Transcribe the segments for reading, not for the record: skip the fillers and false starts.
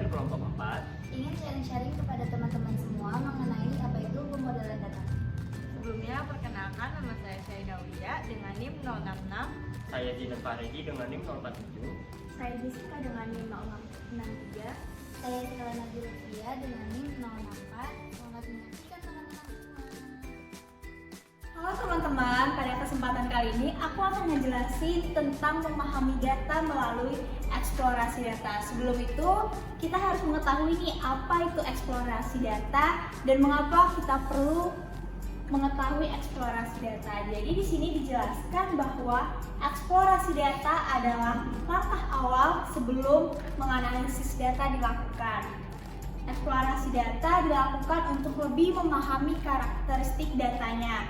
kelompok 4 ingin sharing-sharing kepada teman-teman semua mengenai apa itu pemodelan data. Sebelumnya, perkenalkan nama saya Syaida Widya dengan NIM 066. Saya Dina Faregi dengan NIM 047. Saya Jessica dengan NIM 063. Saya Sekala Nadirufia dengan NIM 064. Selamat menyaksikan teman-teman semua. Halo teman-teman, pada kesempatan kali ini aku akan ngejelasin tentang memahami data melalui eksplorasi data. Sebelum itu, kita harus mengetahui nih apa itu eksplorasi data dan mengapa kita perlu mengetahui eksplorasi data. Jadi di sini dijelaskan bahwa eksplorasi data adalah langkah awal sebelum menganalisis data dilakukan. Eksplorasi data dilakukan untuk lebih memahami karakteristik datanya.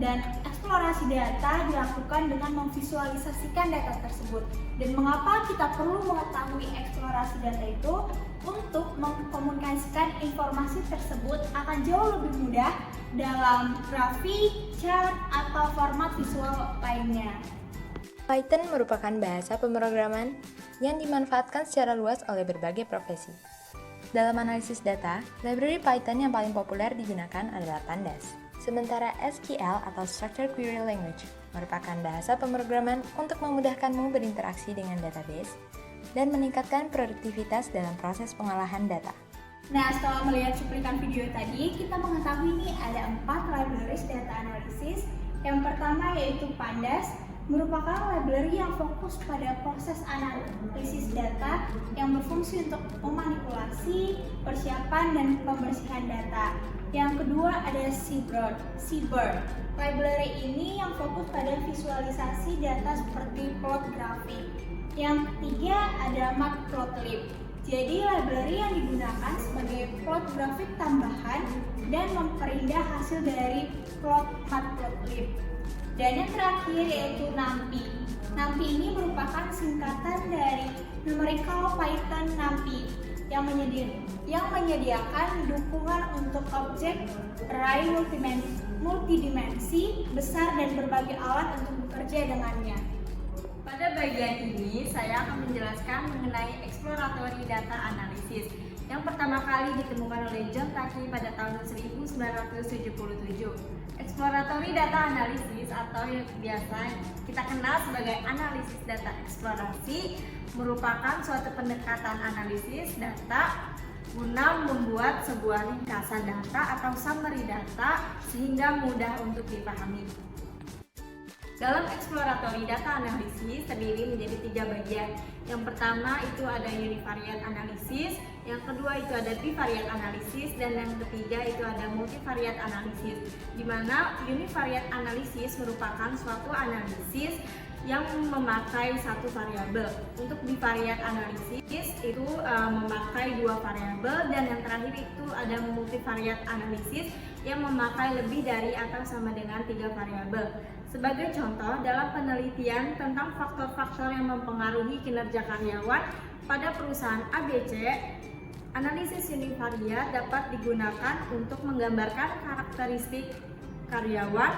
Dan eksplorasi data dilakukan dengan memvisualisasikan data tersebut. Dan mengapa kita perlu mengetahui eksplorasi data itu? Untuk mengkomunikasikan informasi tersebut akan jauh lebih mudah dalam grafik, chart, atau format visual lainnya. Python merupakan bahasa pemrograman yang dimanfaatkan secara luas oleh berbagai profesi. Dalam analisis data, library Python yang paling populer digunakan adalah Pandas. Sementara SQL atau Structured Query Language merupakan bahasa pemrograman untuk memudahkanmu berinteraksi dengan database dan meningkatkan produktivitas dalam proses pengolahan data. Nah, setelah melihat cuplikan video tadi, kita mengetahui nih ada 4 libraries data analisis. Yang pertama yaitu Pandas, merupakan library yang fokus pada proses analisis data yang berfungsi untuk memanipulasi, persiapan, dan pembersihan data. Yang kedua ada Seabird. Library ini yang fokus pada visualisasi data seperti plot grafik. Yang ketiga ada Matplotlib. Jadi library yang digunakan sebagai plot grafik tambahan dan memperindah hasil dari plot Matplotlib. Dan yang terakhir yaitu NumPy. NumPy ini merupakan singkatan dari Numerical Python NumPy yang menyediakan dukungan untuk objek array multidimensi besar dan berbagai alat untuk bekerja dengannya. Pada bagian ini, saya akan menjelaskan mengenai exploratory data analysis yang pertama kali ditemukan oleh John Takei pada tahun 1977. Exploratory data analysis atau yang biasa kita kenal sebagai analisis data eksplorasi merupakan suatu pendekatan analisis data guna membuat sebuah ringkasan data atau summary data sehingga mudah untuk dipahami. Dalam exploratory data analysis terdiri menjadi 3 bagian. Yang pertama itu ada univariate analysis, yang kedua itu ada bivariate analysis, dan yang ketiga itu ada multivariate analysis. Di mana univariate analysis merupakan suatu analisis yang memakai satu variabel. Untuk bivariate analysis itu memakai 2 variabel, dan yang terakhir itu ada multivariate analysis yang memakai lebih dari atau sama dengan 3 variabel. Sebagai contoh, dalam penelitian tentang faktor-faktor yang mempengaruhi kinerja karyawan pada perusahaan ABC, analisis univariate dapat digunakan untuk menggambarkan karakteristik karyawan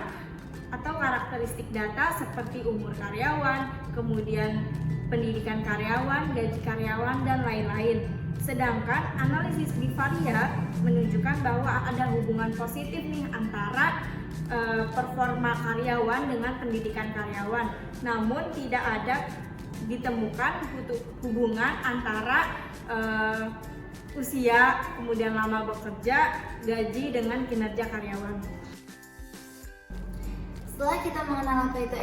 atau karakteristik data seperti umur karyawan, kemudian pendidikan karyawan, gaji karyawan, dan lain-lain. Sedangkan analisis bivariate menunjukkan bahwa ada hubungan positif nih antara performa karyawan dengan pendidikan karyawan. Namun tidak ada ditemukan hubungan antara usia, kemudian lama bekerja, gaji dengan kinerja karyawan. Setelah kita mengenal apa itu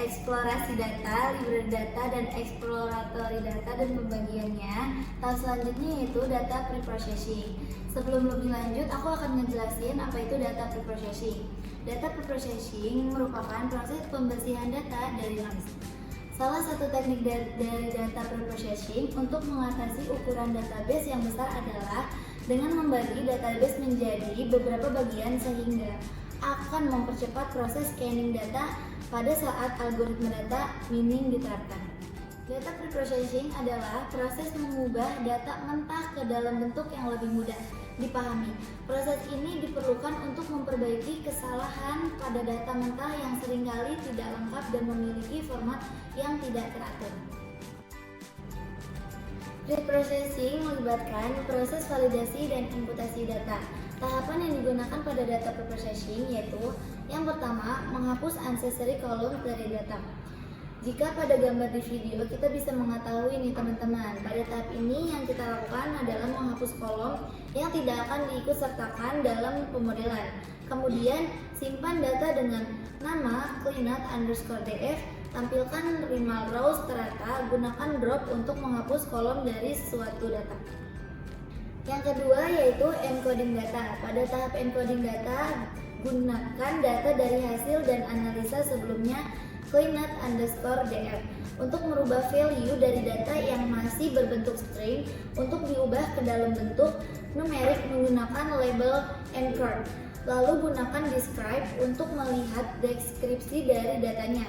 eksplorasi data, library data, dan exploratory data dan pembagiannya, tahap selanjutnya yaitu data preprocessing. Sebelum lebih lanjut, aku akan ngejelasin apa itu data preprocessing. Data preprocessing merupakan proses pembersihan data dari noise. Salah satu teknik dari data preprocessing untuk mengatasi ukuran database yang besar adalah dengan membagi database menjadi beberapa bagian sehingga akan mempercepat proses scanning data pada saat algoritma data mining diterapkan. Data preprocessing adalah proses mengubah data mentah ke dalam bentuk yang lebih mudah dipahami. Proses ini diperlukan untuk memperbaiki kesalahan pada data mentah yang seringkali tidak lengkap dan memiliki format yang tidak teratur. Pre-processing melibatkan proses validasi dan imputasi data. Tahapan yang digunakan pada data pre-processing yaitu yang pertama, menghapus unnecessary column dari data. Jika pada gambar di video kita bisa mengetahui nih teman-teman, pada tahap ini yang kita lakukan adalah menghapus kolom yang tidak akan diikutsertakan dalam pemodelan. Kemudian simpan data dengan nama cleanup_df, tampilkan rimal rows terata, gunakan drop untuk menghapus kolom dari suatu data. Yang kedua yaitu encoding data. Pada tahap encoding data, gunakan data dari hasil dan analisa sebelumnya cleanup_df untuk merubah value dari data yang masih berbentuk string untuk diubah ke dalam bentuk numerik menggunakan label encode. Lalu gunakan describe untuk melihat deskripsi dari datanya.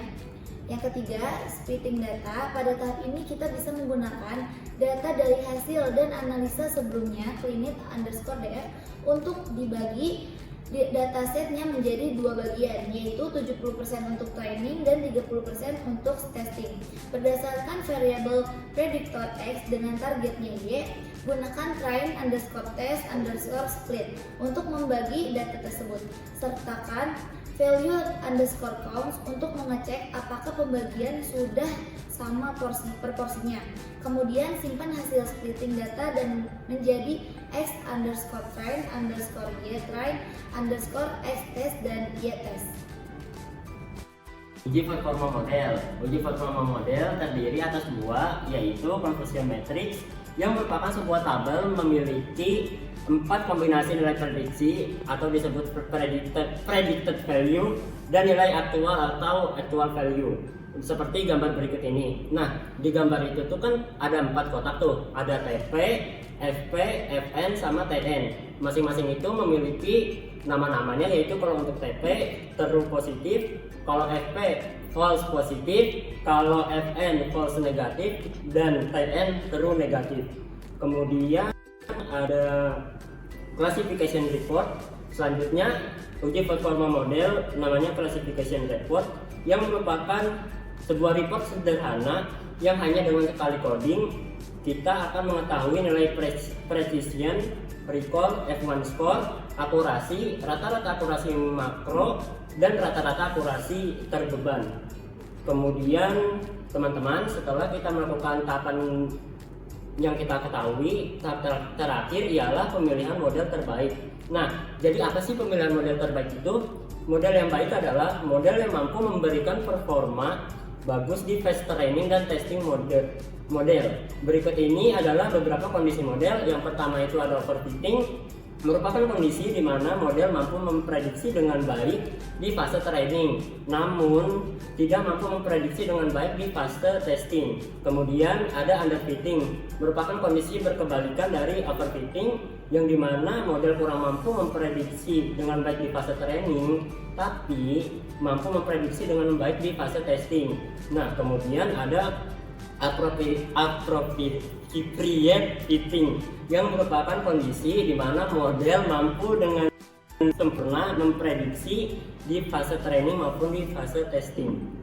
Yang ketiga, splitting data. Pada tahap ini kita bisa menggunakan data dari hasil dan analisa sebelumnya cleanup_df untuk dibagi datasetnya menjadi dua bagian, yaitu 70% untuk training dan 30% untuk testing. Berdasarkan variabel predictor X dengan targetnya Y, gunakan train_test_split untuk membagi data tersebut. Sertakan value_counts untuk mengecek apakah pembagian sudah sama proporsinya. Kemudian simpan hasil splitting data dan menjadi x_train_y_train_x_test dan y_test. Uji performa model. Uji performa model terdiri atas dua, yaitu conversion matrix yang merupakan sebuah tabel memiliki 4 kombinasi nilai prediksi atau disebut predicted value dan nilai aktual atau actual value. Seperti gambar berikut ini. Nah, di gambar itu tuh kan ada 4 kotak tuh, ada TP, FP, FN, sama TN. Masing-masing itu memiliki nama-namanya, yaitu kalau untuk TP true positif, kalau FP false positif, kalau FN false negatif, dan TN true negatif. Kemudian ada classification report. Selanjutnya uji performa model namanya classification report yang merupakan sebuah report sederhana yang hanya dengan sekali coding kita akan mengetahui nilai precision, recall, F1 score, akurasi, rata-rata akurasi makro, dan rata-rata akurasi terbeban. Kemudian teman-teman, setelah kita melakukan tahapan yang kita ketahui, tahap terakhir ialah pemilihan model terbaik. Nah, jadi apa sih pemilihan model terbaik itu? Model yang baik adalah model yang mampu memberikan performa bagus di phase training dan testing model. Berikut ini adalah beberapa kondisi model. Yang pertama itu ada overfitting, merupakan kondisi di mana model mampu memprediksi dengan baik di fase training, namun tidak mampu memprediksi dengan baik di fase testing. Kemudian ada underfitting, merupakan kondisi berkebalikan dari overfitting, yang dimana model kurang mampu memprediksi dengan baik di fase training, tapi mampu memprediksi dengan baik di fase testing. Nah, kemudian ada appropriate fitting, yang merupakan kondisi di mana model mampu dengan sempurna memprediksi di fase training maupun di fase testing.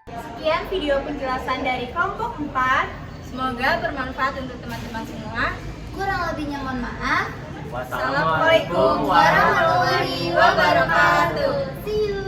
Sekian video penjelasan dari kelompok 4. Semoga bermanfaat untuk teman-teman semua. Kurang lebihnya mohon maaf. Wassalamualaikum warahmatullahi wabarakatuh. See you.